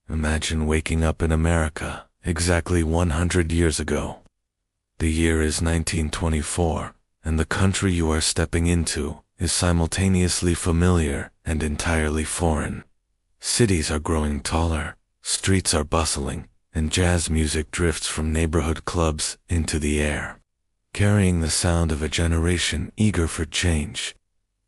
Imagine waking up in America exactly 100 years ago. The year is 1924, and the country you are stepping into is simultaneously familiar and entirely foreign. Cities are growing taller, streets are bustling, and jazz music drifts from neighborhood clubs into the air, carrying the sound of a generation eager for change.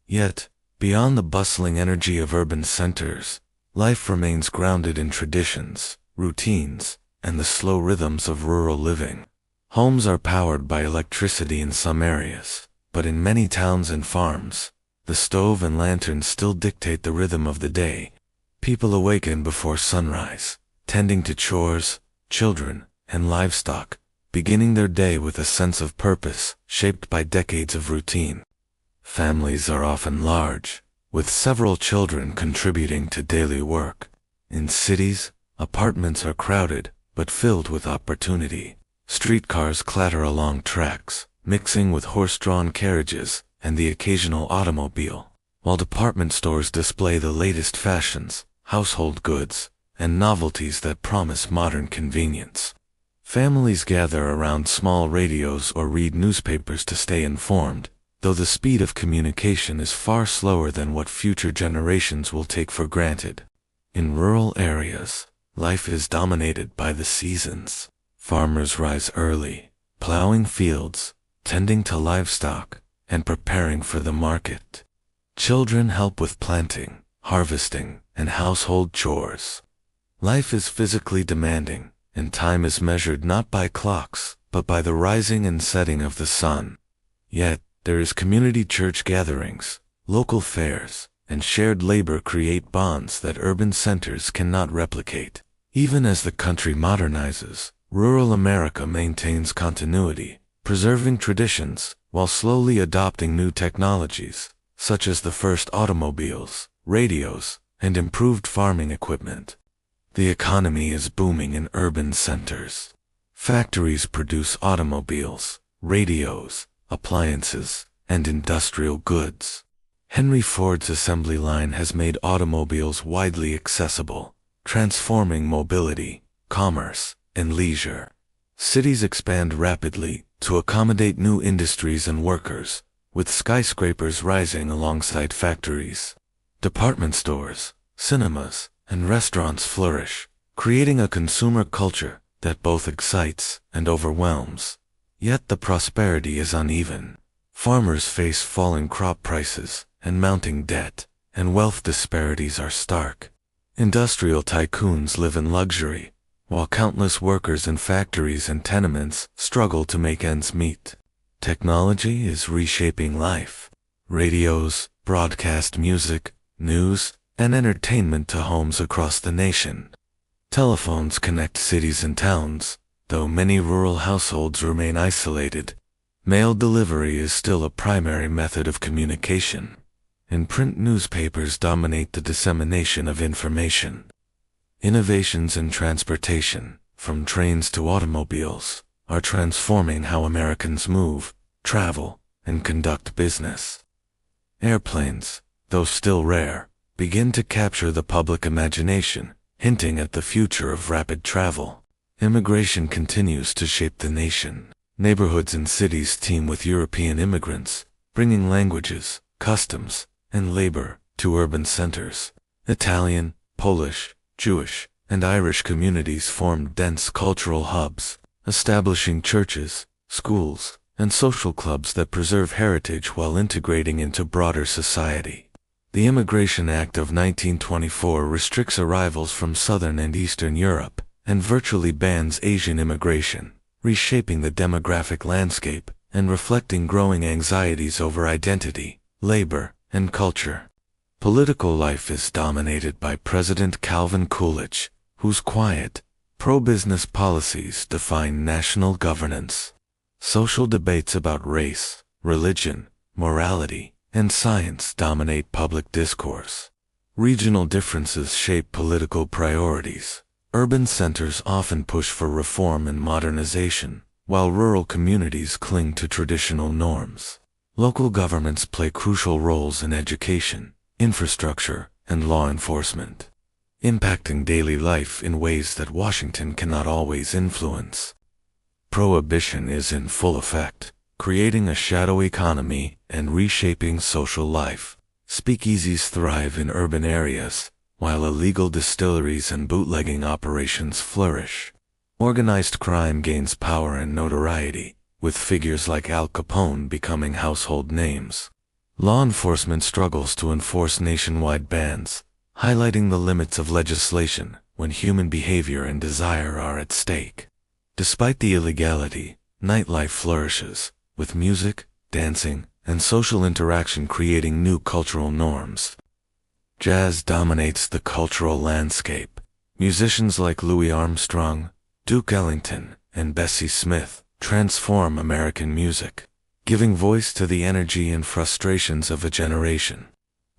Yet, beyond the bustling energy of urban centers, life remains grounded in traditions, routines, and the slow rhythms of rural living. Homes are powered by electricity in some areas, but in many towns and farms, the stove and lantern still dictate the rhythm of the day. People awaken before sunrise, tending to chores, children, and livestock, beginning their day with a sense of purpose shaped by decades of routine. Families are often large, with several children contributing to daily work. In cities, apartments are crowded but filled with opportunity. Streetcars clatter along tracks, mixing with horse-drawn carriages and the occasional automobile, while department stores display the latest fashions, household goods, and novelties that promise modern convenience. Families gather around small radios or read newspapers to stay informed, though the speed of communication is far slower than what future generations will take for granted. In rural areas, life is dominated by the seasons. Farmers rise early, plowing fields, tending to livestock, and preparing for the market. Children help with planting, harvesting, and household chores. Life is physically demanding, and time is measured not by clocks, but by the rising and setting of the sun. Yet, there is community church gatherings, local fairs, and shared labor create bonds that urban centers cannot replicate. Even as the country modernizes, rural America maintains continuity, preserving traditions while slowly adopting new technologies, such as the first automobiles, radios, and improved farming equipment. The economy is booming in urban centers. Factories produce automobiles, radios, appliances, and industrial goods. Henry Ford's assembly line has made automobiles widely accessible, transforming mobility, commerce, and leisure. Cities expand rapidly to accommodate new industries and workers, with skyscrapers rising alongside factories. Department stores, cinemas, and restaurants flourish, creating a consumer culture that both excites and overwhelms. Yet the prosperity is uneven. Farmers face falling crop prices and mounting debt, and wealth disparities are stark. Industrial tycoons live in luxury, while countless workers in factories and tenements struggle to make ends meet. Technology is reshaping life. Radios broadcast music, news, and entertainment to homes across the nation. Telephones connect cities and towns, though many rural households remain isolated. Mail delivery is still a primary method of communication, and print newspapers dominate the dissemination of information. Innovations in transportation, from trains to automobiles, are transforming how Americans move, travel, and conduct business. Airplanes, though still rare, begin to capture the public imagination, hinting at the future of rapid travel. Immigration continues to shape the nation. Neighborhoods and cities teem with European immigrants, bringing languages, customs, and labor to urban centers. Italian, Polish, Jewish, and Irish communities form dense cultural hubs, establishing churches, schools, and social clubs that preserve heritage while integrating into broader society. The Immigration Act of 1924 restricts arrivals from Southern and Eastern Europe, and virtually bans Asian immigration, reshaping the demographic landscape and reflecting growing anxieties over identity, labor, and culture. Political life is dominated by President Calvin Coolidge, whose quiet, pro-business policies define national governance. Social debates about race, religion, morality, and science dominate public discourse. Regional differences shape political priorities. Urban centers often push for reform and modernization, while rural communities cling to traditional norms. Local governments play crucial roles in education, infrastructure, and law enforcement. impacting daily life in ways that Washington cannot always influence. Prohibition is in full effect, creating a shadow economy and reshaping social life. Speakeasies thrive in urban areas, while illegal distilleries and bootlegging operations flourish. Organized crime gains power and notoriety, with figures like Al Capone becoming household names. Law enforcement struggles to enforce nationwide bans, highlighting the limits of legislation when human behavior and desire are at stake. Despite the illegality, nightlife flourishes, with music, dancing, and social interaction creating new cultural norms. Jazz dominates the cultural landscape. Musicians like Louis Armstrong, Duke Ellington, and Bessie Smith transform American music, giving voice to the energy and frustrations of a generation.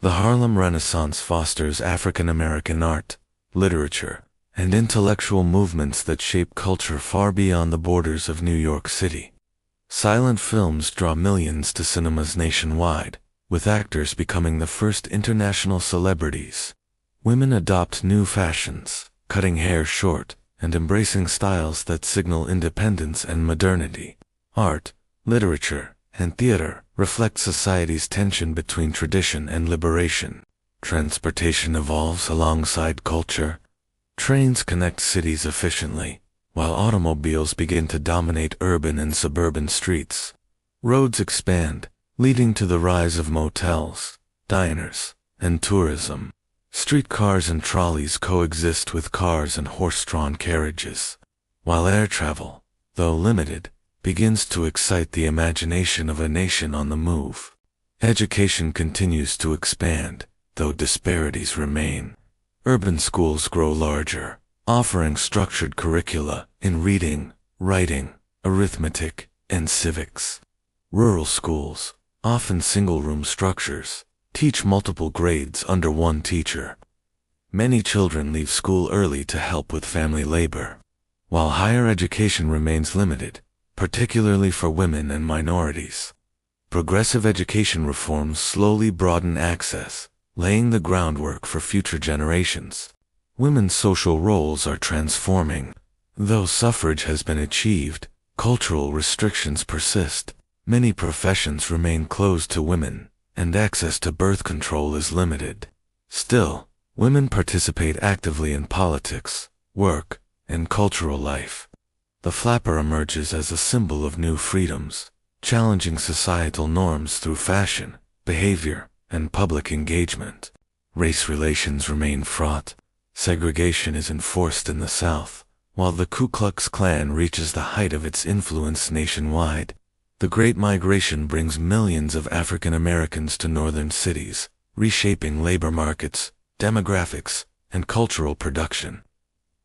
The Harlem Renaissance fosters African American art, literature, and intellectual movements that shape culture far beyond the borders of New York City. Silent films draw millions to cinemas nationwide, with actors becoming the first international celebrities. Women adopt new fashions, cutting hair short, and embracing styles that signal independence and modernity. Art, literature, and theater reflect society's tension between tradition and liberation. Transportation evolves alongside culture. Trains connect cities efficiently, while automobiles begin to dominate urban and suburban streets. Roads expand, leading to the rise of motels, diners, and tourism. Streetcars and trolleys coexist with cars and horse-drawn carriages, while air travel, though limited, begins to excite the imagination of a nation on the move. Education continues to expand, though disparities remain. Urban schools grow larger, offering structured curricula in reading, writing, arithmetic, and civics. Rural schools, often single-room structures, teach multiple grades under one teacher. Many children leave school early to help with family labor, while higher education remains limited, particularly for women and minorities. Progressive education reforms slowly broaden access, laying the groundwork for future generations. Women's social roles are transforming. Though suffrage has been achieved, cultural restrictions persist. Many professions remain closed to women, and access to birth control is limited. Still, women participate actively in politics, work, and cultural life. The flapper emerges as a symbol of new freedoms, challenging societal norms through fashion, behavior, and public engagement. Race relations remain fraught. Segregation is enforced in the South, while the Ku Klux Klan reaches the height of its influence nationwide. The Great Migration brings millions of African Americans to northern cities, reshaping labor markets, demographics, and cultural production.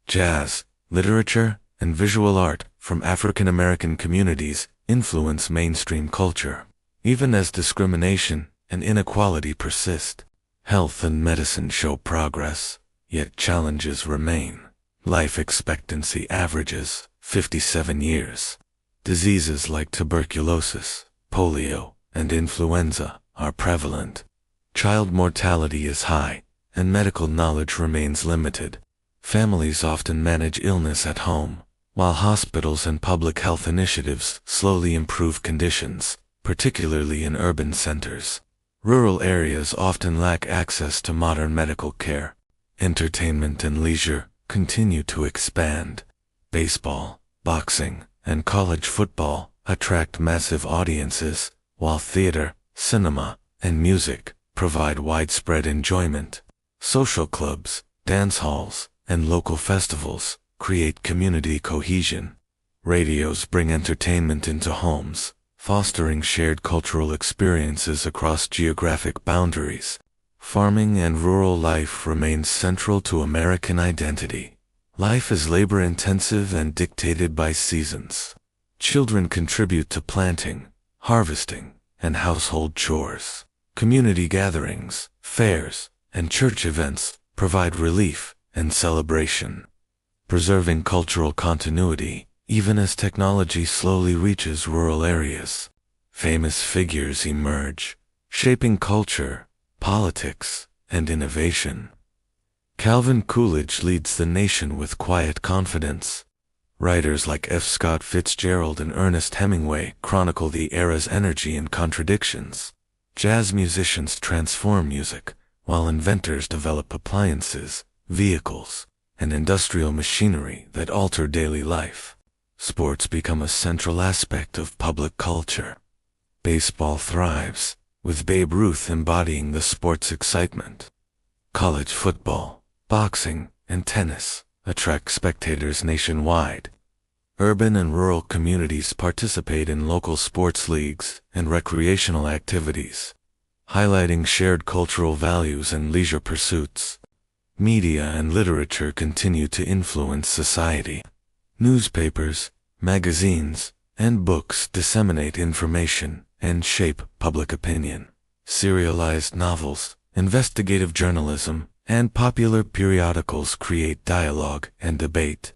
Jazz, literature, and visual art from African American communities influence mainstream culture. Even as discrimination and inequality persist, health and medicine show progress, yet challenges remain. Life expectancy averages 57 years. Diseases like tuberculosis, polio, and influenza are prevalent. Child mortality is high, and medical knowledge remains limited. Families often manage illness at home, while hospitals and public health initiatives slowly improve conditions, particularly in urban centers. Rural areas often lack access to modern medical care. Entertainment and leisure continue to expand. Baseball, boxing, and college football attract massive audiences, while theater, cinema, and music provide widespread enjoyment. Social clubs, dance halls, and local festivals create community cohesion. Radios bring entertainment into homes, fostering shared cultural experiences across geographic boundaries. Farming and rural life remains central to American identity. Life is labor-intensive and dictated by seasons. Children contribute to planting, harvesting, and household chores. Community gatherings, fairs, and church events provide relief and celebration, preserving cultural continuity even as technology slowly reaches rural areas. Famous figures emerge, shaping culture, politics, and innovation. Calvin Coolidge leads the nation with quiet confidence. Writers like F. Scott Fitzgerald and Ernest Hemingway chronicle the era's energy and contradictions. Jazz musicians transform music, while inventors develop appliances, vehicles, and industrial machinery that alter daily life. Sports become a central aspect of public culture. Baseball thrives, with Babe Ruth embodying the sport's excitement. College football, boxing, and tennis attract spectators nationwide. Urban and rural communities participate in local sports leagues and recreational activities, highlighting shared cultural values and leisure pursuits. Media and literature continue to influence society. Newspapers, magazines, and books disseminate information and shape public opinion. Serialized novels, investigative journalism, and popular periodicals create dialogue and debate,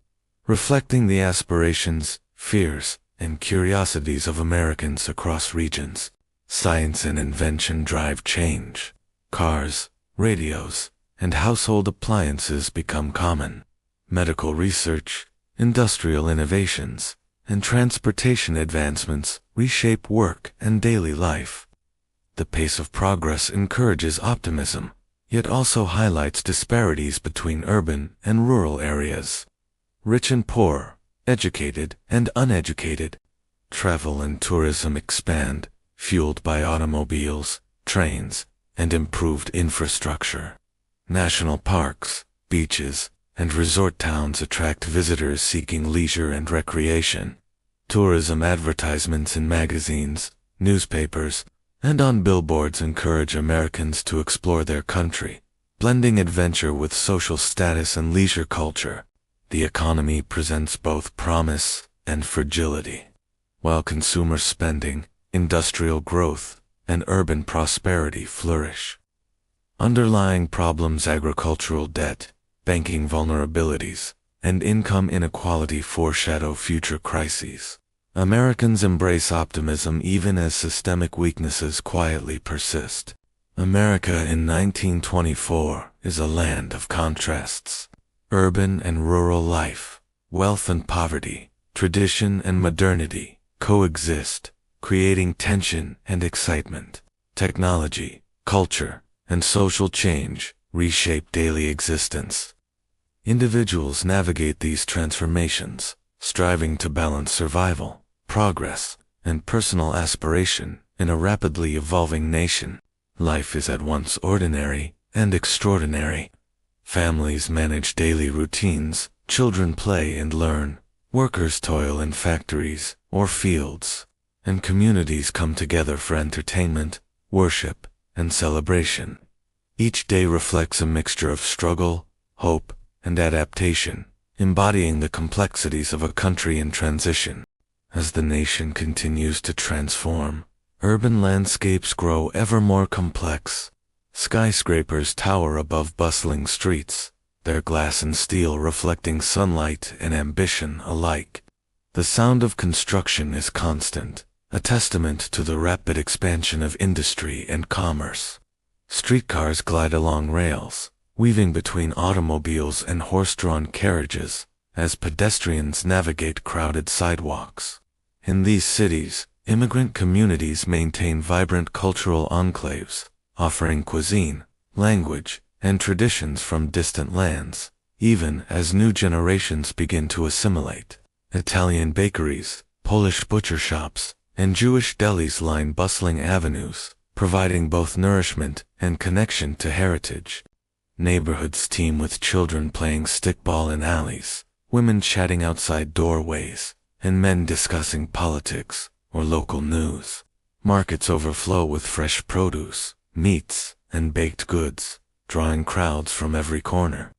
reflecting the aspirations, fears, and curiosities of Americans across regions. Science and invention drive change. Cars, radios, and household appliances become common. Medical research, industrial innovations, and transportation advancements reshape work and daily life. The pace of progress encourages optimism, yet also highlights disparities between urban and rural areas. Rich and poor, educated and uneducated. Travel and tourism expand, fueled by automobiles, trains, and improved infrastructure. National parks, beaches, and resort towns attract visitors seeking leisure and recreation. Tourism advertisements in magazines, newspapers, and on billboards encourage Americans to explore their country, blending adventure with social status and leisure culture. The economy presents both promise and fragility. While consumer spending, industrial growth, and urban prosperity flourish. Underlying problems: agricultural debt, banking vulnerabilities, and income inequality foreshadow future crises. Americans embrace optimism even as systemic weaknesses quietly persist. America in 1924 is a land of contrasts. Urban and rural life, wealth and poverty, tradition and modernity coexist, creating tension and excitement. Technology, culture, and social change reshape daily existence. Individuals navigate these transformations, striving to balance survival, progress, and personal aspiration in a rapidly evolving nation. Life is at once ordinary and extraordinary. Families manage daily routines, children play and learn, workers toil in factories or fields, and communities come together for entertainment, worship, and celebration. Each day reflects a mixture of struggle, hope, and adaptation, embodying the complexities of a country in transition. As the nation continues to transform, urban landscapes grow ever more complex. Skyscrapers tower above bustling streets, their glass and steel reflecting sunlight and ambition alike. The sound of construction is constant, a testament to the rapid expansion of industry and commerce. Streetcars glide along rails, weaving between automobiles and horse-drawn carriages, as pedestrians navigate crowded sidewalks. In these cities, immigrant communities maintain vibrant cultural enclaves, offering cuisine, language, and traditions from distant lands, even as new generations begin to assimilate. Italian bakeries, Polish butcher shops, and Jewish delis line bustling avenues, providing both nourishment and connection to heritage. Neighborhoods teem with children playing stickball in alleys, women chatting outside doorways, and men discussing politics or local news. Markets overflow with fresh produce, meats, and baked goods, drawing crowds from every corner.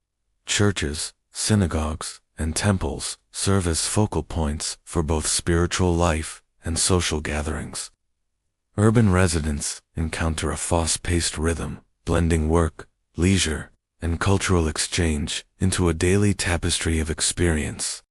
Churches, synagogues, and temples serve as focal points for both spiritual life and social gatherings. Urban residents encounter a fast-paced rhythm, blending work, leisure, and cultural exchange into a daily tapestry of experience.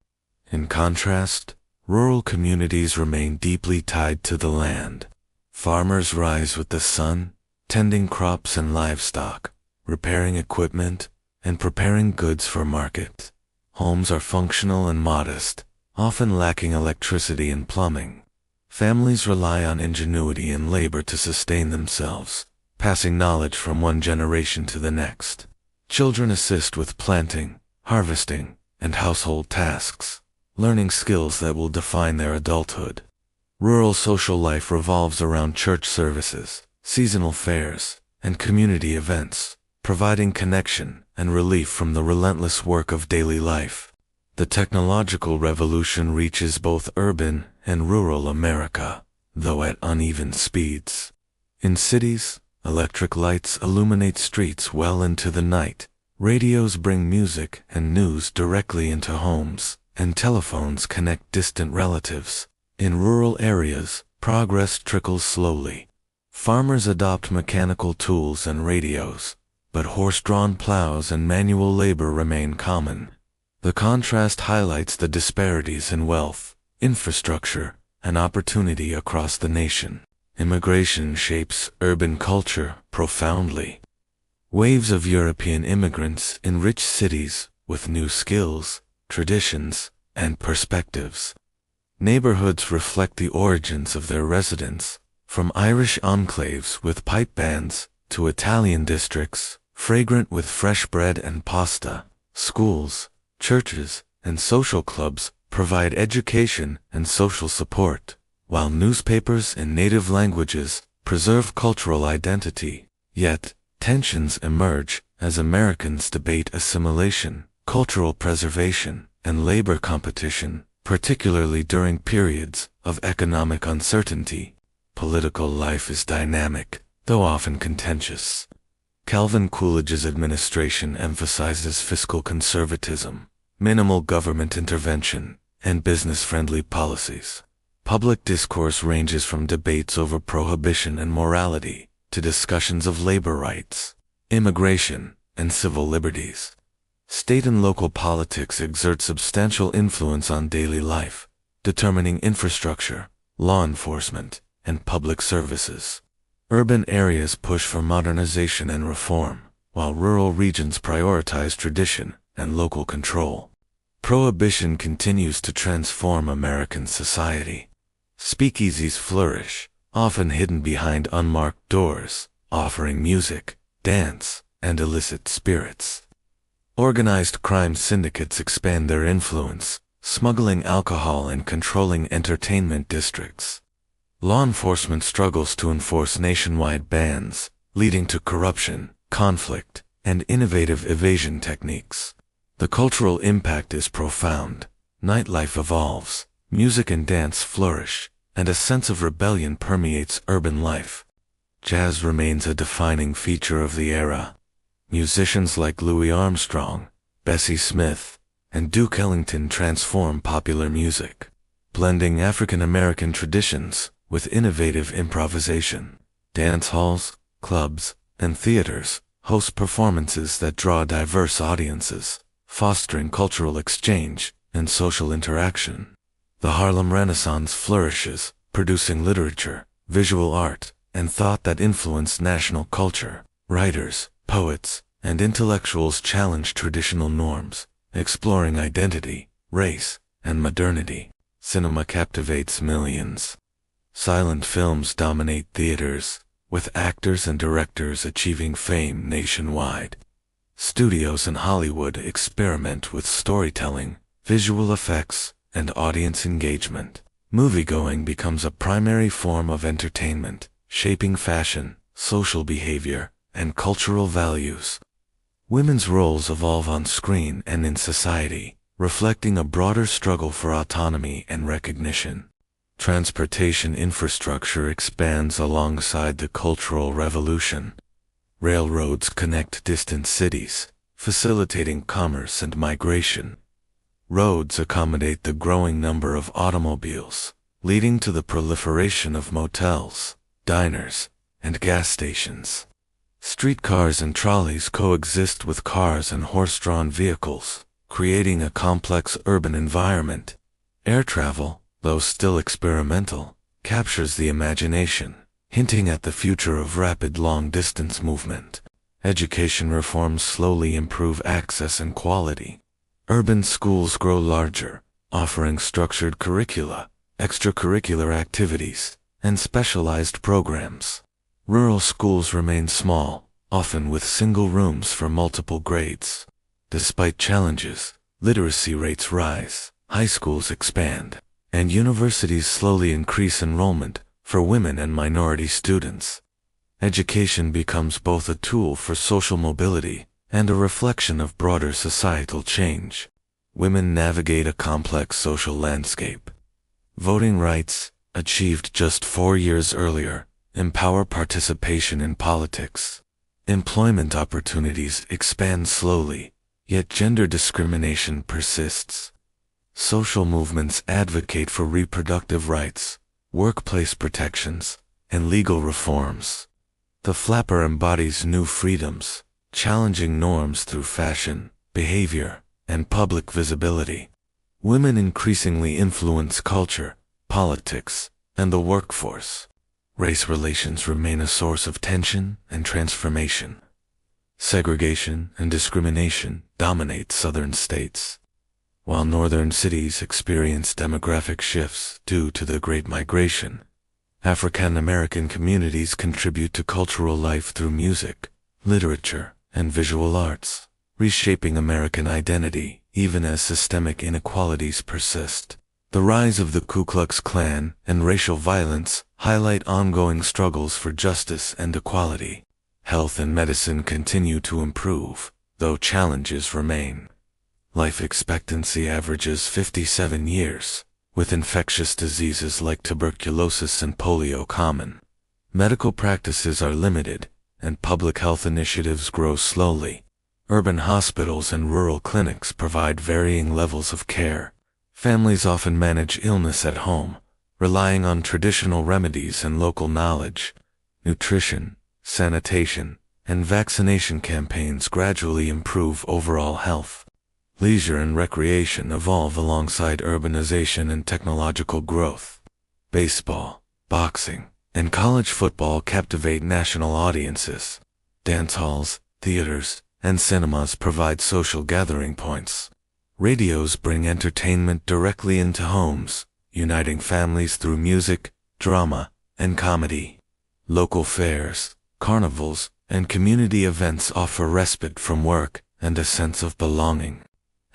In contrast, rural communities remain deeply tied to the land. Farmers rise with the sun, tending crops and livestock, repairing equipment, and preparing goods for market. Homes are functional and modest, often lacking electricity and plumbing. Families rely on ingenuity and labor to sustain themselves, passing knowledge from one generation to the next. Children assist with planting, harvesting, and household tasks, learning skills that will define their adulthood. Rural social life revolves around church services, seasonal fairs, and community events, providing connection and relief from the relentless work of daily life. The technological revolution reaches both urban and rural America, though at uneven speeds. In cities, electric lights illuminate streets well into the night, radios bring music and news directly into homes, and telephones connect distant relatives. In rural areas, progress trickles slowly. Farmers adopt mechanical tools and radios, but horse-drawn plows and manual labor remain common. The contrast highlights the disparities in wealth, infrastructure, and opportunity across the nation. Immigration shapes urban culture profoundly. Waves of European immigrants enrich cities with new skills, traditions, and perspectives. Neighborhoods reflect the origins of their residents, from Irish enclaves with pipe bands to Italian districts fragrant with fresh bread and pasta. Schools, churches, and social clubs provide education and social support, while newspapers in native languages preserve cultural identity. Yet, tensions emerge as Americans debate assimilation, cultural preservation, and labor competition, particularly during periods of economic uncertainty. Political life is dynamic, though often contentious. Calvin Coolidge's administration emphasizes fiscal conservatism, minimal government intervention, and business-friendly policies. Public discourse ranges from debates over prohibition and morality to discussions of labor rights, immigration, and civil liberties. State and local politics exert substantial influence on daily life, determining infrastructure, law enforcement, and public services. Urban areas push for modernization and reform, while rural regions prioritize tradition and local control. Prohibition continues to transform American society. Speakeasies flourish, often hidden behind unmarked doors, offering music, dance, and illicit spirits. Organized crime syndicates expand their influence, smuggling alcohol and controlling entertainment districts. Law enforcement struggles to enforce nationwide bans, leading to corruption, conflict, and innovative evasion techniques. The cultural impact is profound. Nightlife evolves, music and dance flourish, and a sense of rebellion permeates urban life. Jazz remains a defining feature of the era. Musicians like Louis Armstrong, Bessie Smith, and Duke Ellington transform popular music, blending African-American traditions with innovative improvisation. Dance halls, clubs, and theaters host performances that draw diverse audiences, fostering cultural exchange and social interaction. The Harlem Renaissance flourishes, producing literature, visual art, and thought that influenced national culture. Writers, poets, and intellectuals challenge traditional norms, exploring identity, race, and modernity. Cinema captivates millions. Silent films dominate theaters, with actors and directors achieving fame nationwide. Studios in Hollywood experiment with storytelling, visual effects, and audience engagement. Moviegoing becomes a primary form of entertainment, shaping fashion, social behavior, and cultural values. Women's roles evolve on screen and in society, reflecting a broader struggle for autonomy and recognition. Transportation infrastructure expands alongside the Cultural Revolution. Railroads connect distant cities, facilitating commerce and migration. Roads accommodate the growing number of automobiles, leading to the proliferation of motels, diners, and gas stations. Streetcars and trolleys coexist with cars and horse-drawn vehicles, creating a complex urban environment. Air travel, though still experimental, captures the imagination, hinting at the future of rapid long-distance movement. Education reforms slowly improve access and quality. Urban schools grow larger, offering structured curricula, extracurricular activities, and specialized programs. Rural schools remain small, often with single rooms for multiple grades. Despite challenges, literacy rates rise, high schools expand, and universities slowly increase enrollment for women and minority students. Education becomes both a tool for social mobility and a reflection of broader societal change. Women navigate a complex social landscape. Voting rights, achieved just 4 years earlier, empower participation in politics. Employment opportunities expand slowly, yet gender discrimination persists. Social movements advocate for reproductive rights, workplace protections, and legal reforms. The flapper embodies new freedoms, challenging norms through fashion, behavior, and public visibility. Women increasingly influence culture, politics, and the workforce. Race relations remain a source of tension and transformation. Segregation and discrimination dominate southern states, while northern cities experience demographic shifts due to the Great Migration. African American communities contribute to cultural life through music, literature, and visual arts, reshaping American identity even as systemic inequalities persist. The rise of the Ku Klux Klan and racial violence highlight ongoing struggles for justice and equality. Health and medicine continue to improve, though challenges remain. Life expectancy averages 57 years, with infectious diseases like tuberculosis and polio common. Medical practices are limited, and public health initiatives grow slowly. Urban hospitals and rural clinics provide varying levels of care. Families often manage illness at home, relying on traditional remedies and local knowledge. Nutrition, sanitation, and vaccination campaigns gradually improve overall health. Leisure and recreation evolve alongside urbanization and technological growth. Baseball, boxing, and college football captivate national audiences. Dance halls, theaters, and cinemas provide social gathering points. Radios bring entertainment directly into homes, uniting families through music, drama, and comedy. Local fairs, carnivals, and community events offer respite from work and a sense of belonging.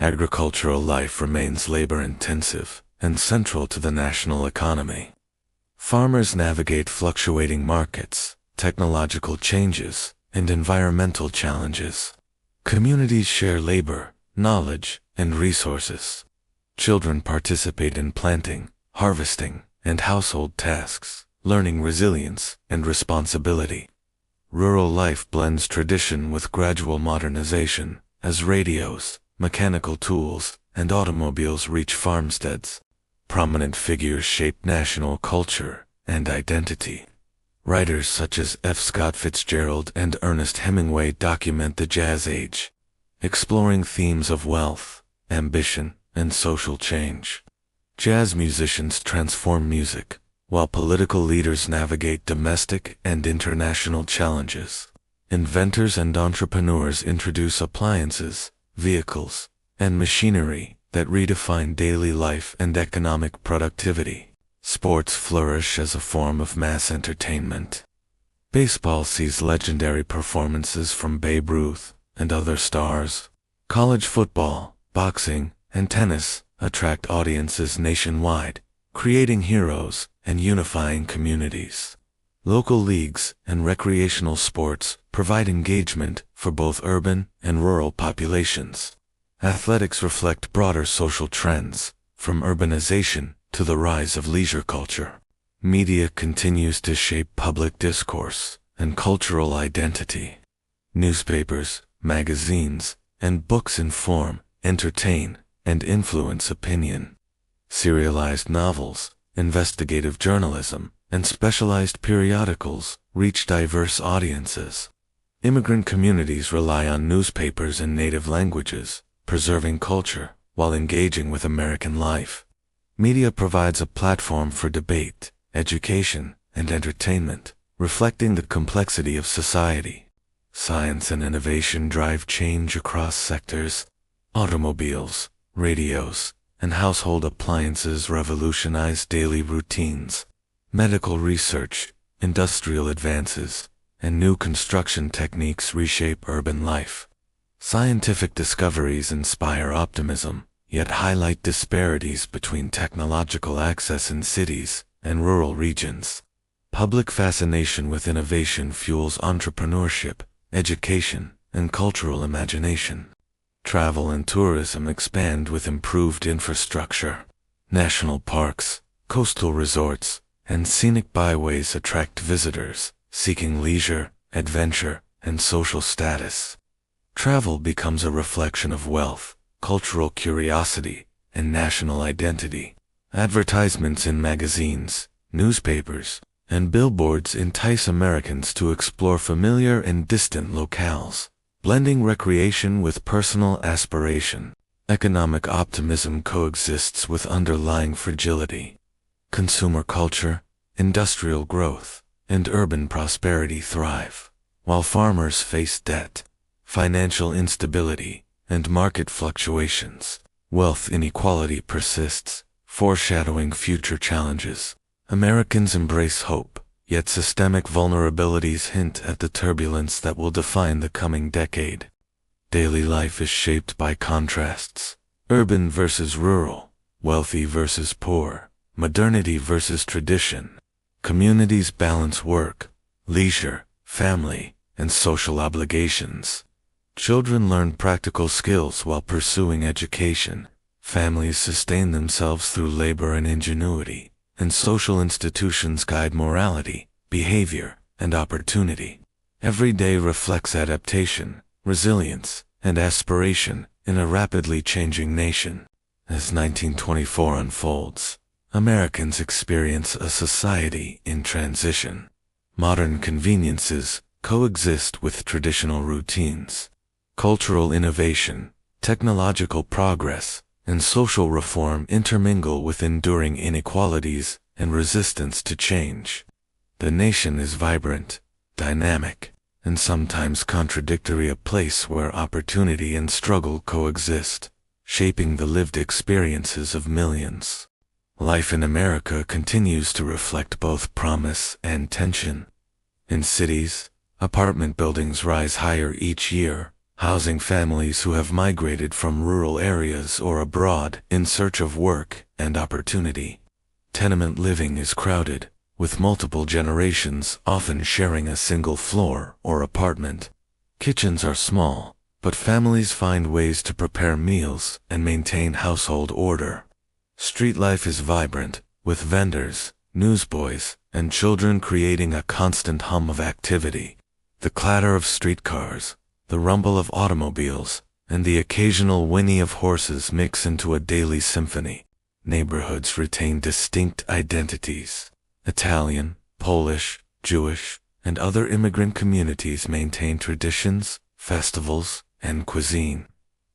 Agricultural life remains labor-intensive and central to the national economy. Farmers navigate fluctuating markets, technological changes, and environmental challenges. Communities share labor, knowledge, and resources. Children participate in planting, harvesting, and household tasks, learning resilience and responsibility. Rural life blends tradition with gradual modernization, as radios, mechanical tools, and automobiles reach farmsteads. Prominent figures shape national culture and identity. Writers such as F. Scott Fitzgerald and Ernest Hemingway document the Jazz Age, exploring themes of wealth, ambition, and social change. Jazz musicians transform music, while political leaders navigate domestic and international challenges. Inventors and entrepreneurs introduce appliances, vehicles, and machinery that redefine daily life and economic productivity. Sports flourish as a form of mass entertainment. Baseball sees legendary performances from Babe Ruth and other stars. College football, boxing, and tennis attract audiences nationwide, creating heroes and unifying communities. Local leagues and recreational sports provide engagement for both urban and rural populations. Athletics reflect broader social trends, from urbanization to the rise of leisure culture. Media continues to shape public discourse and cultural identity. Newspapers, magazines, and books inform, entertain, and influence opinion. Serialized novels, investigative journalism, and specialized periodicals reach diverse audiences. Immigrant communities rely on newspapers in native languages, preserving culture while engaging with American life. Media provides a platform for debate, education, and entertainment, reflecting the complexity of society. Science and innovation drive change across sectors. Automobiles, radios, and household appliances revolutionize daily routines. Medical research, industrial advances, and new construction techniques reshape urban life. Scientific discoveries inspire optimism, yet highlight disparities between technological access in cities and rural regions. Public fascination with innovation fuels entrepreneurship, education, and cultural imagination. Travel and tourism expand with improved infrastructure. National parks, coastal resorts, and scenic byways attract visitors seeking leisure, adventure, and social status. Travel becomes a reflection of wealth, cultural curiosity, and national identity. Advertisements in magazines, newspapers, and billboards entice Americans to explore familiar and distant locales, blending recreation with personal aspiration. Economic optimism coexists with underlying fragility. Consumer culture, industrial growth, and urban prosperity thrive, while farmers face debt, financial instability, and market fluctuations. Wealth inequality persists, foreshadowing future challenges. Americans embrace hope, yet systemic vulnerabilities hint at the turbulence that will define the coming decade. Daily life is shaped by contrasts: urban versus rural, wealthy versus poor, modernity versus tradition. Communities balance work, leisure, family, and social obligations. Children learn practical skills while pursuing education. Families sustain themselves through labor and ingenuity, and social institutions guide morality, behavior, and opportunity. Every day reflects adaptation, resilience, and aspiration in a rapidly changing nation. As 1924 unfolds, Americans experience a society in transition. Modern conveniences coexist with traditional routines. Cultural innovation, technological progress, and social reform intermingle with enduring inequalities and resistance to change. The nation is vibrant, dynamic, and sometimes contradictory, a place where opportunity and struggle coexist, shaping the lived experiences of millions. Life in America continues to reflect both promise and tension. In cities, apartment buildings rise higher each year, housing families who have migrated from rural areas or abroad in search of work and opportunity. Tenement living is crowded, with multiple generations often sharing a single floor or apartment. Kitchens are small, but families find ways to prepare meals and maintain household order. Street life is vibrant, with vendors, newsboys, and children creating a constant hum of activity. The clatter of streetcars, the rumble of automobiles, and the occasional whinny of horses mix into a daily symphony. Neighborhoods retain distinct identities. Italian, Polish, Jewish, and other immigrant communities maintain traditions, festivals, and cuisine.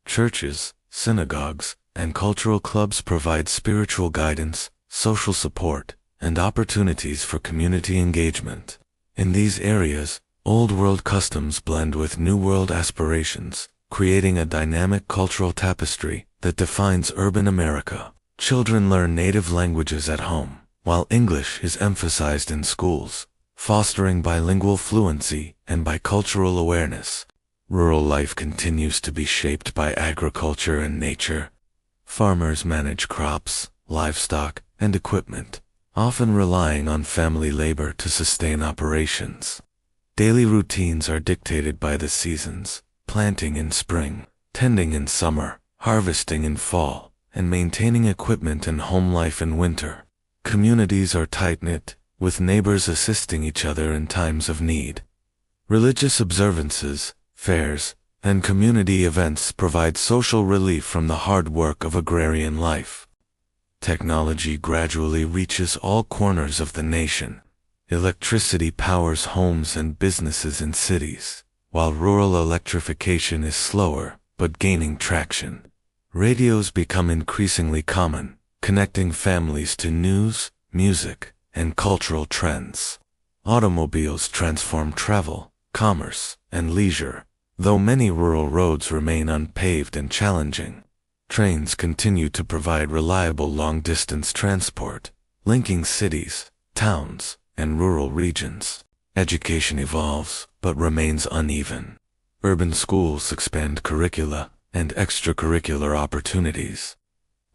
Churches, synagogues, and cultural clubs provide spiritual guidance, social support, and opportunities for community engagement. In these areas, Old World customs blend with New World aspirations, creating a dynamic cultural tapestry that defines urban America. Children learn native languages at home, while English is emphasized in schools, fostering bilingual fluency and bicultural awareness. Rural life continues to be shaped by agriculture and nature. Farmers manage crops, livestock, and equipment, often relying on family labor to sustain operations. Daily routines are dictated by the seasons: planting in spring, tending in summer, harvesting in fall, and maintaining equipment and home life in winter. Communities are tight-knit, with neighbors assisting each other in times of need. Religious observances, fairs, and community events provide social relief from the hard work of agrarian life. Technology gradually reaches all corners of the nation. Electricity powers homes and businesses in cities, while rural electrification is slower but gaining traction. Radios become increasingly common, connecting families to news, music, and cultural trends. Automobiles transform travel, commerce, and leisure. Though many rural roads remain unpaved and challenging, trains continue to provide reliable long-distance transport, linking cities, towns, and rural regions. Education evolves, but remains uneven. Urban schools expand curricula and extracurricular opportunities,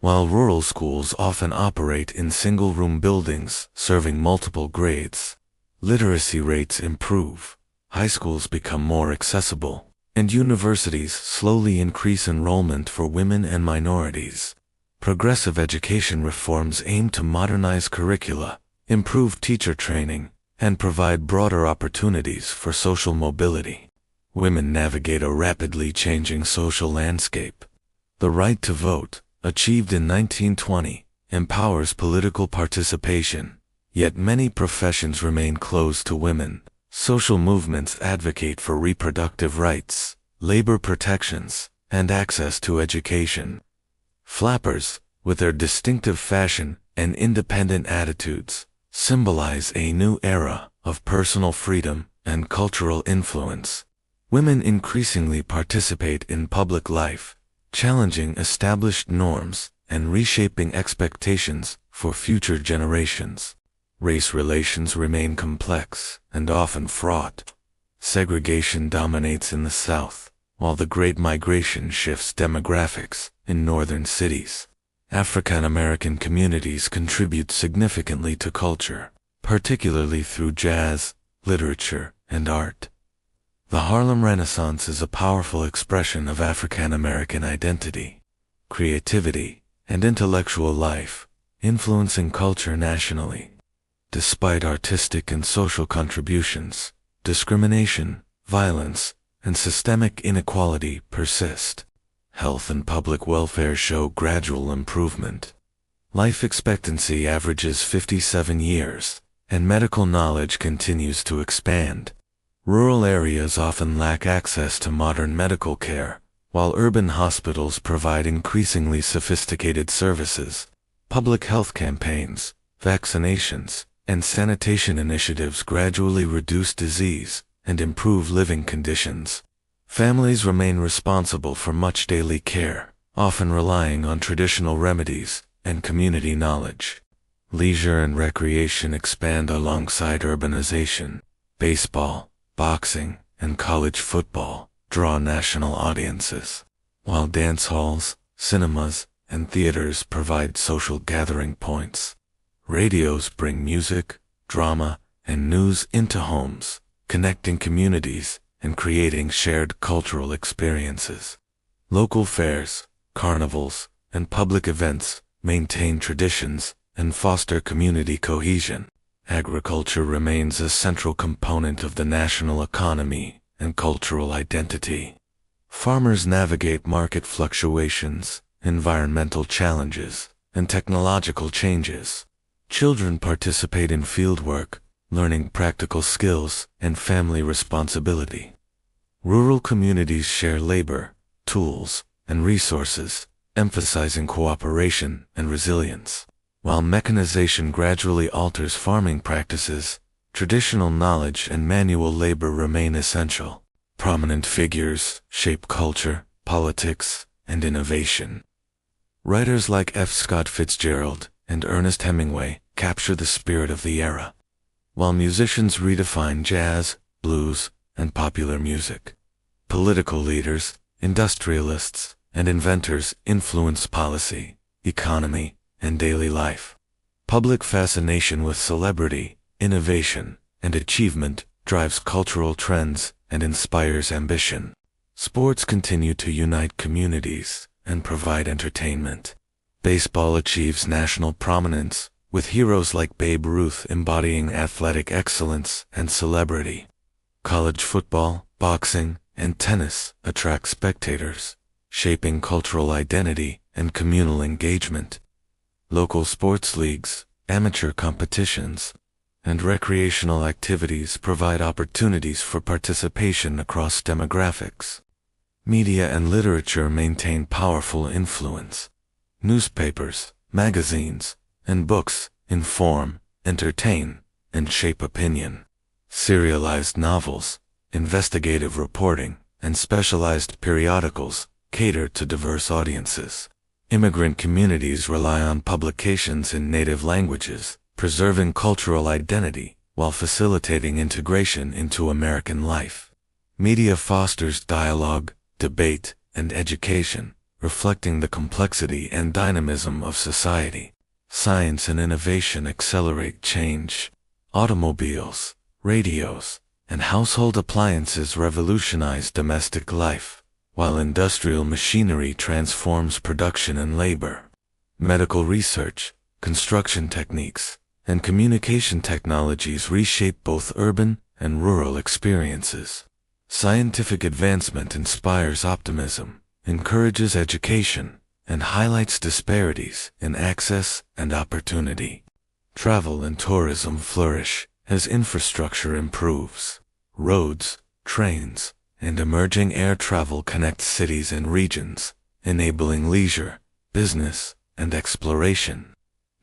while rural schools often operate in single-room buildings serving multiple grades. Literacy rates improve, high schools become more accessible, and universities slowly increase enrollment for women and minorities. Progressive education reforms aim to modernize curricula, improve teacher training, and provide broader opportunities for social mobility. Women navigate a rapidly changing social landscape. The right to vote, achieved in 1920, empowers political participation, yet many professions remain closed to women. Social movements advocate for reproductive rights, labor protections, and access to education. Flappers, with their distinctive fashion and independent attitudes, symbolize a new era of personal freedom and cultural influence. Women increasingly participate in public life, challenging established norms and reshaping expectations for future generations. Race relations remain complex and often fraught. Segregation dominates in the South, while the Great Migration shifts demographics in northern cities. African American communities contribute significantly to culture, particularly through jazz, literature, and art. The Harlem Renaissance is a powerful expression of African American identity, creativity, and intellectual life, influencing culture nationally. Despite artistic and social contributions, discrimination, violence, and systemic inequality persist. Health and public welfare show gradual improvement. Life expectancy averages 57 years, and medical knowledge continues to expand. Rural areas often lack access to modern medical care, while urban hospitals provide increasingly sophisticated services. Public health campaigns, vaccinations, and sanitation initiatives gradually reduce disease and improve living conditions. Families remain responsible for much daily care, often relying on traditional remedies and community knowledge. Leisure and recreation expand alongside urbanization. Baseball, boxing, and college football draw national audiences, while dance halls, cinemas, and theaters provide social gathering points. Radios bring music, drama, and news into homes, connecting communities and creating shared cultural experiences. Local fairs, carnivals, and public events maintain traditions and foster community cohesion. Agriculture remains a central component of the national economy and cultural identity. Farmers navigate market fluctuations, environmental challenges, and technological changes. Children participate in fieldwork, learning practical skills and family responsibility. Rural communities share labor, tools, and resources, emphasizing cooperation and resilience. While mechanization gradually alters farming practices, traditional knowledge and manual labor remain essential. Prominent figures shape culture, politics, and innovation. Writers like F. Scott Fitzgerald and Ernest Hemingway capture the spirit of the era, while musicians redefine jazz, blues, and popular music. Political leaders, industrialists, and inventors influence policy, economy, and daily life. Public fascination with celebrity, innovation, and achievement drives cultural trends and inspires ambition. Sports continue to unite communities and provide entertainment. Baseball achieves national prominence, with heroes like Babe Ruth embodying athletic excellence and celebrity. College football, boxing, and tennis attract spectators, shaping cultural identity and communal engagement. Local sports leagues, amateur competitions, and recreational activities provide opportunities for participation across demographics. Media and literature maintain powerful influence. Newspapers, magazines, and books inform, entertain, and shape opinion. Serialized novels, investigative reporting, and specialized periodicals cater to diverse audiences. Immigrant communities rely on publications in native languages, preserving cultural identity while facilitating integration into American life. Media fosters dialogue, debate, and education, reflecting the complexity and dynamism of society. Science and innovation accelerate change. Automobiles, radios, and household appliances revolutionize domestic life, while industrial machinery transforms production and labor. Medical research, construction techniques, and communication technologies reshape both urban and rural experiences. Scientific advancement inspires optimism, encourages education, and highlights disparities in access and opportunity. Travel and tourism flourish as infrastructure improves. Roads, trains, and emerging air travel connect cities and regions, enabling leisure, business, and exploration.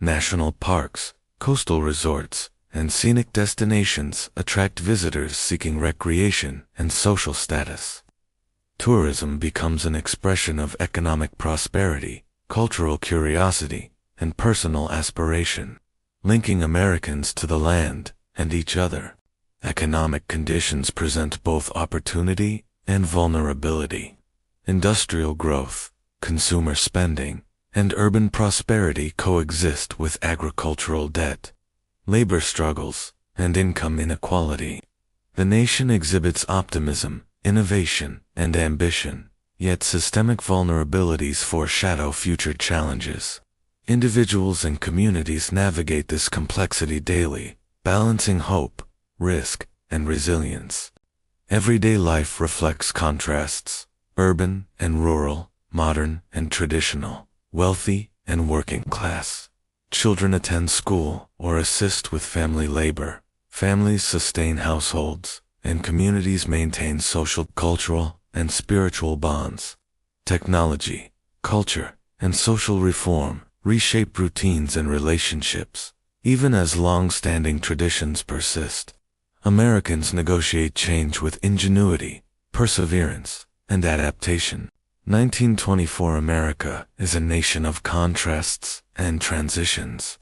National parks, coastal resorts, and scenic destinations attract visitors seeking recreation and social status. Tourism becomes an expression of economic prosperity, cultural curiosity, and personal aspiration, linking Americans to the land and each other. Economic conditions present both opportunity and vulnerability. Industrial growth, consumer spending, and urban prosperity coexist with agricultural debt, labor struggles, and income inequality. The nation exhibits optimism, innovation, and ambition, yet systemic vulnerabilities foreshadow future challenges. Individuals and communities navigate this complexity daily, balancing hope, risk, and resilience. Everyday life reflects contrasts: urban and rural, modern and traditional, wealthy and working class. Children attend school or assist with family labor. Families sustain households, and communities maintain social, cultural, and spiritual bonds. Technology, culture, and social reform reshape routines and relationships, even as long-standing traditions persist. Americans negotiate change with ingenuity, perseverance, and adaptation. 1924 America is a nation of contrasts and transitions.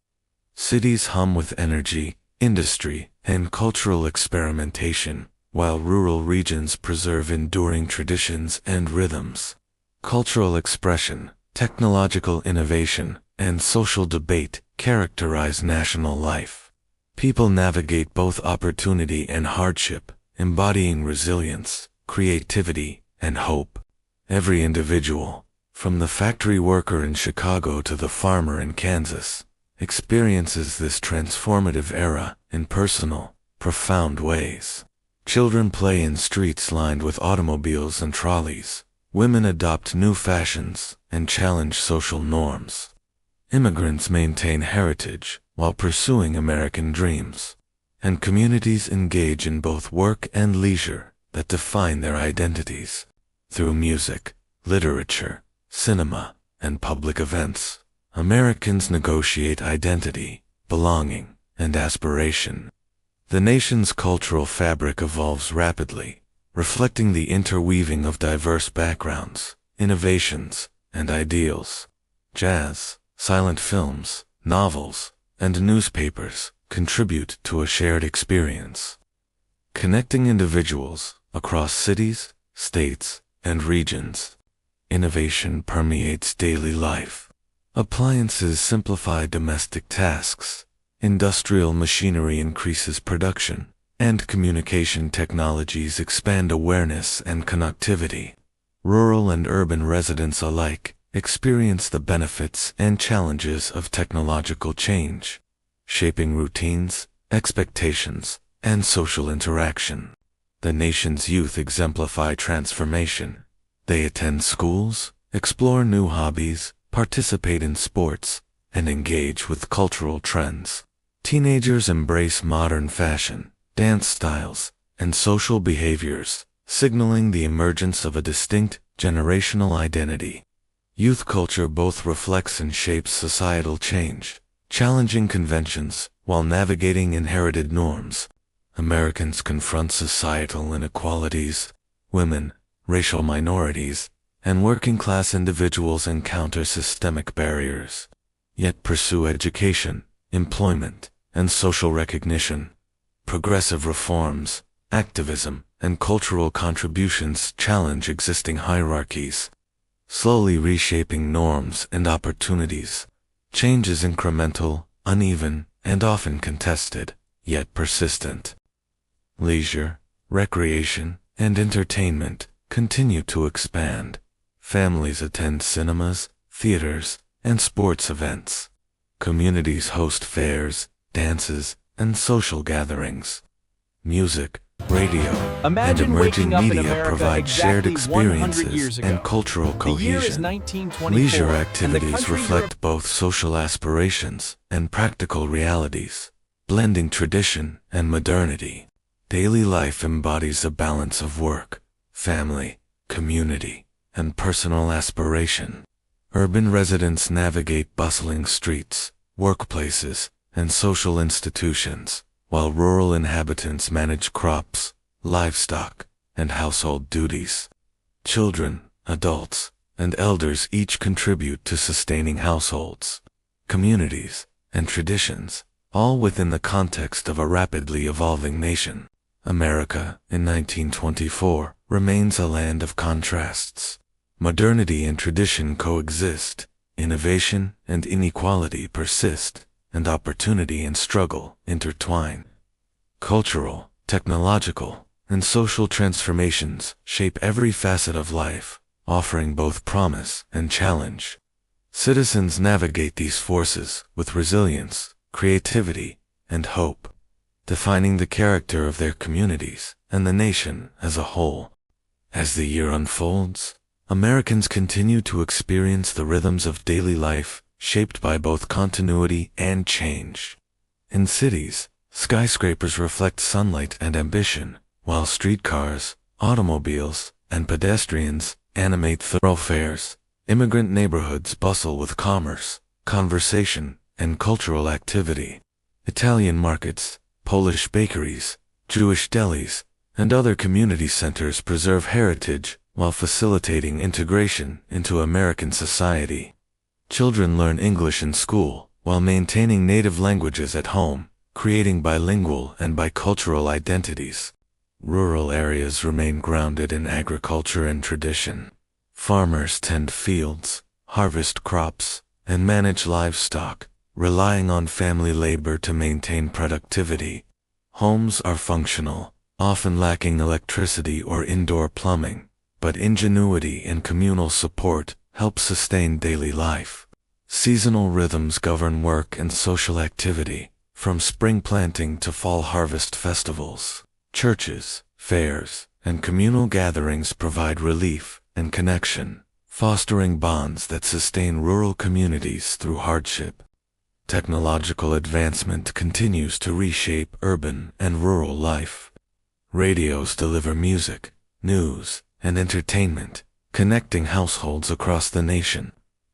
Cities hum with energy, industry, and cultural experimentation, while rural regions preserve enduring traditions and rhythms. Cultural expression, technological innovation, and social debate characterize national life. People navigate both opportunity and hardship, embodying resilience, creativity, and hope. Every individual, from the factory worker in Chicago to the farmer in Kansas, experiences this transformative era in personal, profound ways. Children play in streets lined with automobiles and trolleys. Women adopt new fashions and challenge social norms. Immigrants maintain heritage while pursuing American dreams. And communities engage in both work and leisure that define their identities. Through music, literature, cinema, and public events, Americans negotiate identity, belonging, and aspiration. The nation's cultural fabric evolves rapidly, reflecting the interweaving of diverse backgrounds, innovations, and ideals. Jazz, silent films, novels, and newspapers contribute to a shared experience, connecting individuals across cities, states, and regions. Innovation permeates daily life. Appliances simplify domestic tasks, industrial machinery increases production, and communication technologies expand awareness and connectivity. Rural and urban residents alike experience the benefits and challenges of technological change, shaping routines, expectations, and social interaction. The nation's youth exemplify transformation. They attend schools, explore new hobbies, participate in sports, and engage with cultural trends. Teenagers embrace modern fashion, dance styles, and social behaviors, signaling the emergence of a distinct generational identity. Youth culture both reflects and shapes societal change, challenging conventions while navigating inherited norms. Americans confront societal inequalities. Women, racial minorities, and working-class individuals encounter systemic barriers, yet pursue education, employment, and social recognition. Progressive reforms, activism, and cultural contributions challenge existing hierarchies, slowly reshaping norms and opportunities. Change is incremental, uneven, and often contested, yet persistent. Leisure, recreation, and entertainment continue to expand. Families attend cinemas, theaters, and sports events. Communities host fairs, dances, and social gatherings. Music, radio, and emerging media provide shared experiences and cultural cohesion. Leisure activities reflect both social aspirations and practical realities, blending tradition and modernity. Daily life embodies a balance of work, family, community, and personal aspiration. Urban residents navigate bustling streets, workplaces, and social institutions, while rural inhabitants manage crops, livestock, and household duties. Children, adults, and elders each contribute to sustaining households, communities, and traditions, all within the context of a rapidly evolving nation. America, in 1924, remains a land of contrasts. Modernity and tradition coexist, innovation and inequality persist, and opportunity and struggle intertwine. Cultural, technological, and social transformations shape every facet of life, offering both promise and challenge. Citizens navigate these forces with resilience, creativity, and hope, defining the character of their communities and the nation as a whole. As the year unfolds, Americans continue to experience the rhythms of daily life, shaped by both continuity and change. In cities, skyscrapers reflect sunlight and ambition, while streetcars, automobiles, and pedestrians animate thoroughfares. Immigrant neighborhoods bustle with commerce, conversation, and cultural activity. Italian markets, Polish bakeries, Jewish delis, and other community centers preserve heritage while facilitating integration into American society. Children learn English in school while maintaining native languages at home, creating bilingual and bicultural identities. Rural areas remain grounded in agriculture and tradition. Farmers tend fields, harvest crops, and manage livestock, relying on family labor to maintain productivity. Homes are functional, often lacking electricity or indoor plumbing, but ingenuity and communal support help sustain daily life. Seasonal rhythms govern work and social activity, from spring planting to fall harvest festivals. Churches, fairs, and communal gatherings provide relief and connection, fostering bonds that sustain rural communities through hardship. Technological advancement continues to reshape urban and rural life. Radios deliver music, news, and entertainment, connecting households across the nation.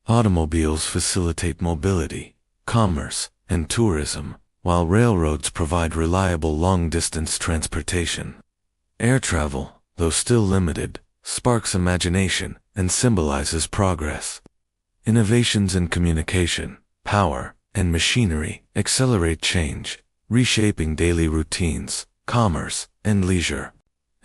Automobiles facilitate mobility, commerce, and tourism, while railroads provide reliable long-distance transportation. Air travel, though still limited, sparks imagination and symbolizes progress. Innovations in communication, power, and machinery accelerate change, reshaping daily routines, commerce, and leisure.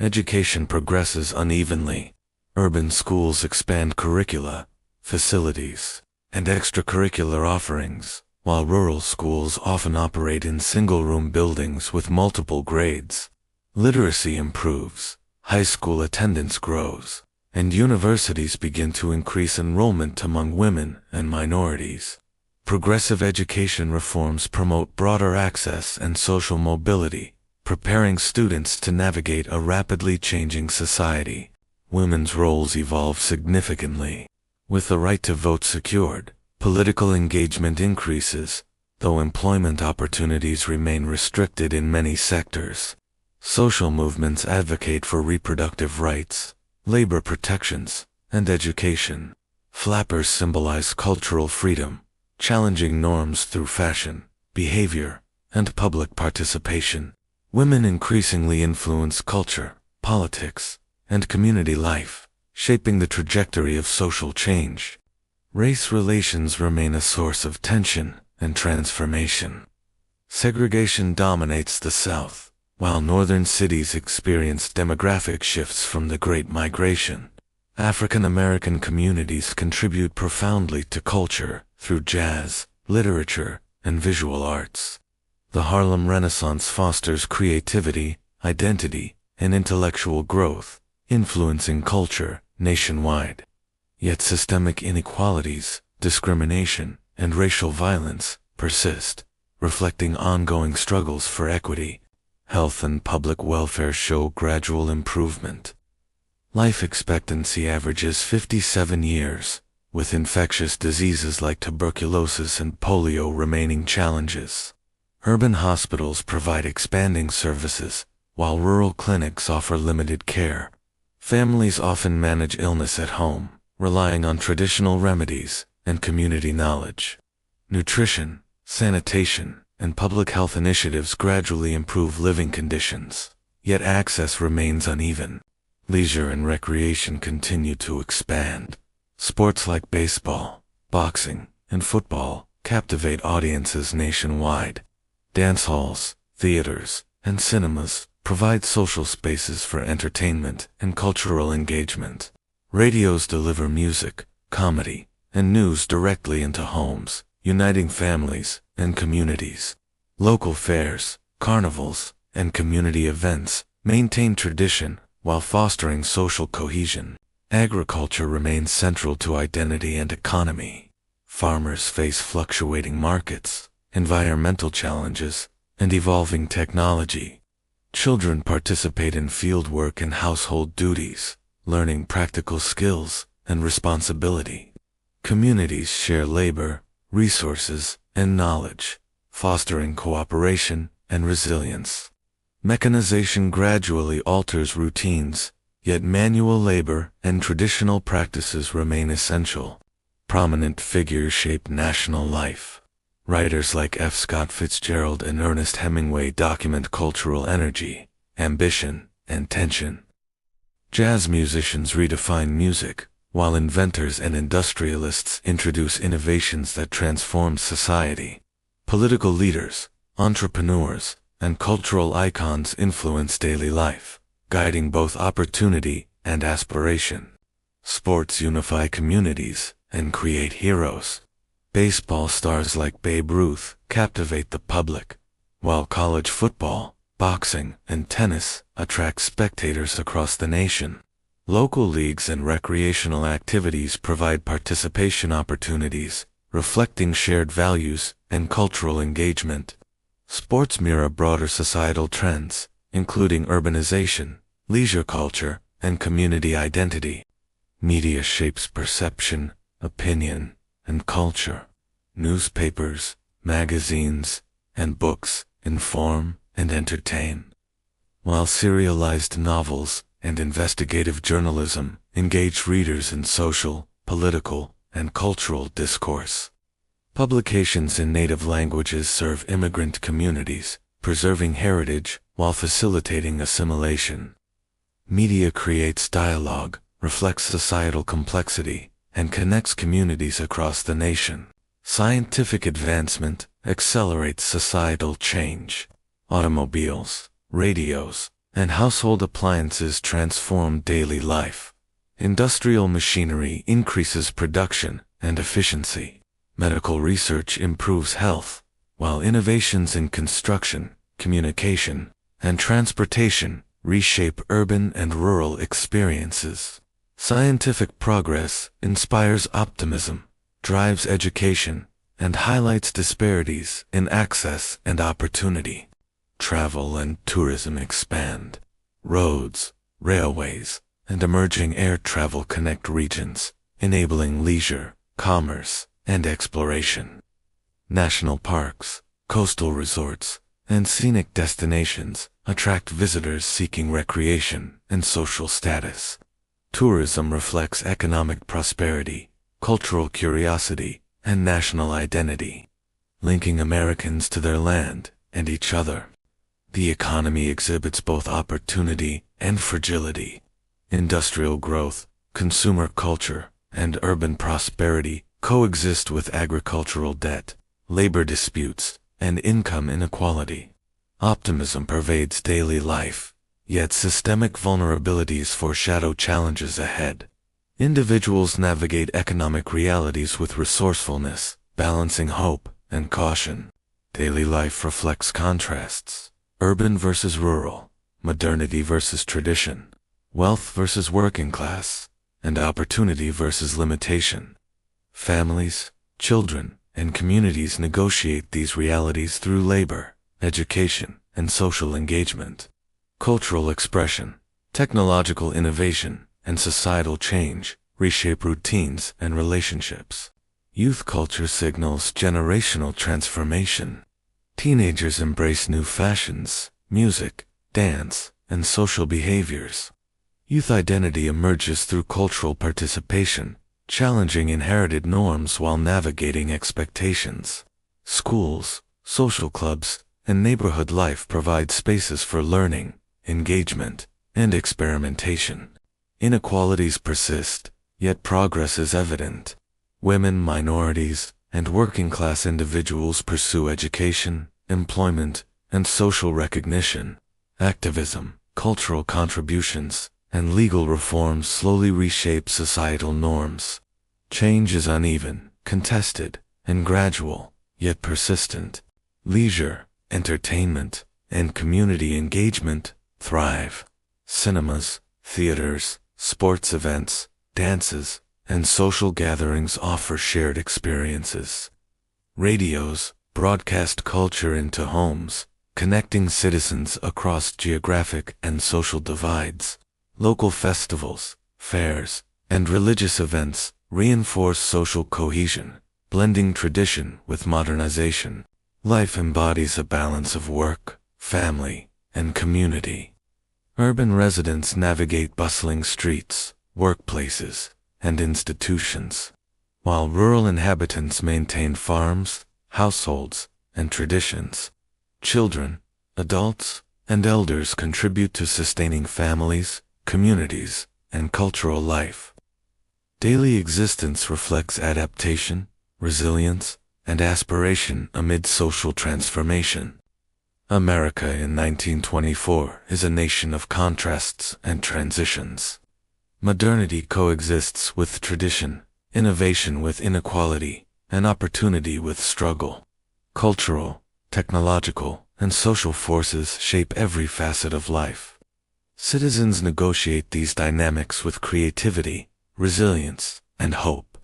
Education progresses unevenly. Urban schools expand curricula, facilities, and extracurricular offerings, while rural schools often operate in single-room buildings with multiple grades. Literacy improves, high school attendance grows, and universities begin to increase enrollment among women and minorities. Progressive education reforms promote broader access and social mobility, preparing students to navigate a rapidly changing society. Women's roles evolve significantly. With the right to vote secured, political engagement increases, though employment opportunities remain restricted in many sectors. Social movements advocate for reproductive rights, labor protections, and education. Flappers symbolize cultural freedom, challenging norms through fashion, behavior, and public participation. Women increasingly influence culture, politics, and community life, shaping the trajectory of social change. Race relations remain a source of tension and transformation. Segregation dominates the South, while northern cities experience demographic shifts from the Great Migration. African American communities contribute profoundly to culture through jazz, literature, and visual arts. The Harlem Renaissance fosters creativity, identity, and intellectual growth, influencing culture nationwide. Yet systemic inequalities, discrimination, and racial violence persist, reflecting ongoing struggles for equity. Health and public welfare show gradual improvement. Life expectancy averages 57 years, with infectious diseases like tuberculosis and polio remaining challenges. Urban hospitals provide expanding services, while rural clinics offer limited care. Families often manage illness at home, relying on traditional remedies and community knowledge. Nutrition, sanitation, and public health initiatives gradually improve living conditions, yet access remains uneven. Leisure and recreation continue to expand. Sports like baseball, boxing, and football captivate audiences nationwide. Dance halls, theaters, and cinemas provide social spaces for entertainment and cultural engagement. Radios deliver music, comedy, and news directly into homes, uniting families and communities. Local fairs, carnivals, and community events maintain tradition while fostering social cohesion. Agriculture remains central to identity and economy. Farmers face fluctuating markets, environmental challenges, and evolving technology. Children participate in fieldwork and household duties, learning practical skills and responsibility. Communities share labor, resources, and knowledge, fostering cooperation and resilience. Mechanization gradually alters routines, yet manual labor and traditional practices remain essential. Prominent figures shape national life. Writers like F. Scott Fitzgerald and Ernest Hemingway document cultural energy, ambition, and tension. Jazz musicians redefine music, while inventors and industrialists introduce innovations that transform society. Political leaders, entrepreneurs, and cultural icons influence daily life, guiding both opportunity and aspiration. Sports unify communities and create heroes. Baseball stars like Babe Ruth captivate the public, while college football, boxing, and tennis attract spectators across the nation. Local leagues and recreational activities provide participation opportunities, reflecting shared values and cultural engagement. Sports mirror broader societal trends, including urbanization, leisure culture, and community identity. Media shapes perception, opinion, and culture. Newspapers, magazines, and books inform and entertain, while serialized novels and investigative journalism engage readers in social, political, and cultural discourse. Publications in native languages serve immigrant communities, preserving heritage while facilitating assimilation. Media creates dialogue, reflects societal complexity, and connects communities across the nation. Scientific advancement accelerates societal change. Automobiles, radios, and household appliances transform daily life. Industrial machinery increases production and efficiency. Medical research improves health, while innovations in construction, communication, and transportation reshape urban and rural experiences. Scientific progress inspires optimism, drives education, and highlights disparities in access and opportunity. Travel and tourism expand. Roads, railways, and emerging air travel connect regions, enabling leisure, commerce, and exploration. National parks, coastal resorts, and scenic destinations attract visitors seeking recreation and social status. Tourism reflects economic prosperity, cultural curiosity, and national identity, linking Americans to their land and each other. The economy exhibits both opportunity and fragility. Industrial growth, consumer culture, and urban prosperity coexist with agricultural debt, labor disputes, and income inequality. Optimism pervades daily life, yet systemic vulnerabilities foreshadow challenges ahead. Individuals navigate economic realities with resourcefulness, balancing hope and caution. Daily life reflects contrasts: urban versus rural, modernity versus tradition, wealth versus working class, and opportunity versus limitation. Families, children, and communities negotiate these realities through labor, education, and social engagement. Cultural expression, technological innovation, and societal change reshape routines and relationships. Youth culture signals generational transformation. Teenagers embrace new fashions, music, dance, and social behaviors. Youth identity emerges through cultural participation, challenging inherited norms while navigating expectations. Schools, social clubs, and neighborhood life provide spaces for learning, engagement, and experimentation. Inequalities persist, yet progress is evident. Women, minorities, and working-class individuals pursue education, employment, and social recognition. Activism, cultural contributions, and legal reforms slowly reshape societal norms. Change is uneven, contested, and gradual, yet persistent. Leisure, entertainment, and community engagement thrive. Cinemas, theaters, sports events, dances, and social gatherings offer shared experiences. Radios broadcast culture into homes, connecting citizens across geographic and social divides. Local festivals, fairs, and religious events reinforce social cohesion, blending tradition with modernization. Life embodies a balance of work, family, and community. Urban residents navigate bustling streets, workplaces, and institutions, while rural inhabitants maintain farms, households, and traditions. Children, adults, and elders contribute to sustaining families, communities, and cultural life. Daily existence reflects adaptation, resilience, and aspiration amid social transformation. America in 1924 is a nation of contrasts and transitions. Modernity coexists with tradition, innovation with inequality, and opportunity with struggle. Cultural, technological, and social forces shape every facet of life. Citizens negotiate these dynamics with creativity, resilience, and hope.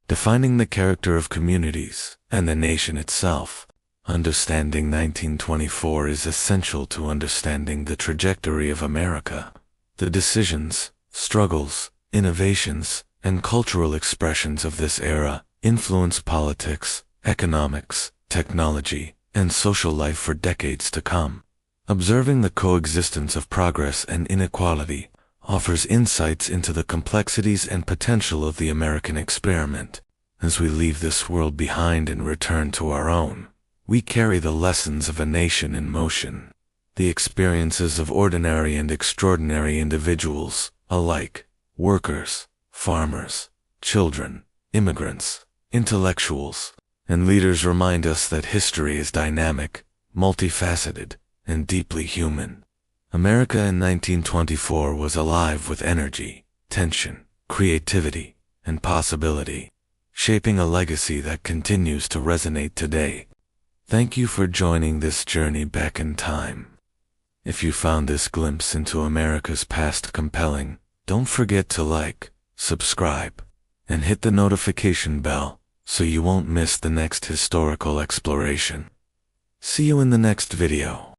Defining the character of communities and the nation itself, understanding 1924 is essential to understanding the trajectory of America. The decisions, struggles, innovations, and cultural expressions of this era influence politics, economics, technology, and social life for decades to come. Observing the coexistence of progress and inequality offers insights into the complexities and potential of the American experiment. As we leave this world behind and return to our own, we carry the lessons of a nation in motion, the experiences of ordinary and extraordinary individuals alike: workers, farmers, children, immigrants, intellectuals, and leaders remind us that history is dynamic, multifaceted, and deeply human. America in 1924 was alive with energy, tension, creativity, and possibility, shaping a legacy that continues to resonate today. Thank you for joining this journey back in time. If you found this glimpse into America's past compelling, don't forget to like, subscribe, and hit the notification bell so you won't miss the next historical exploration. See you in the next video.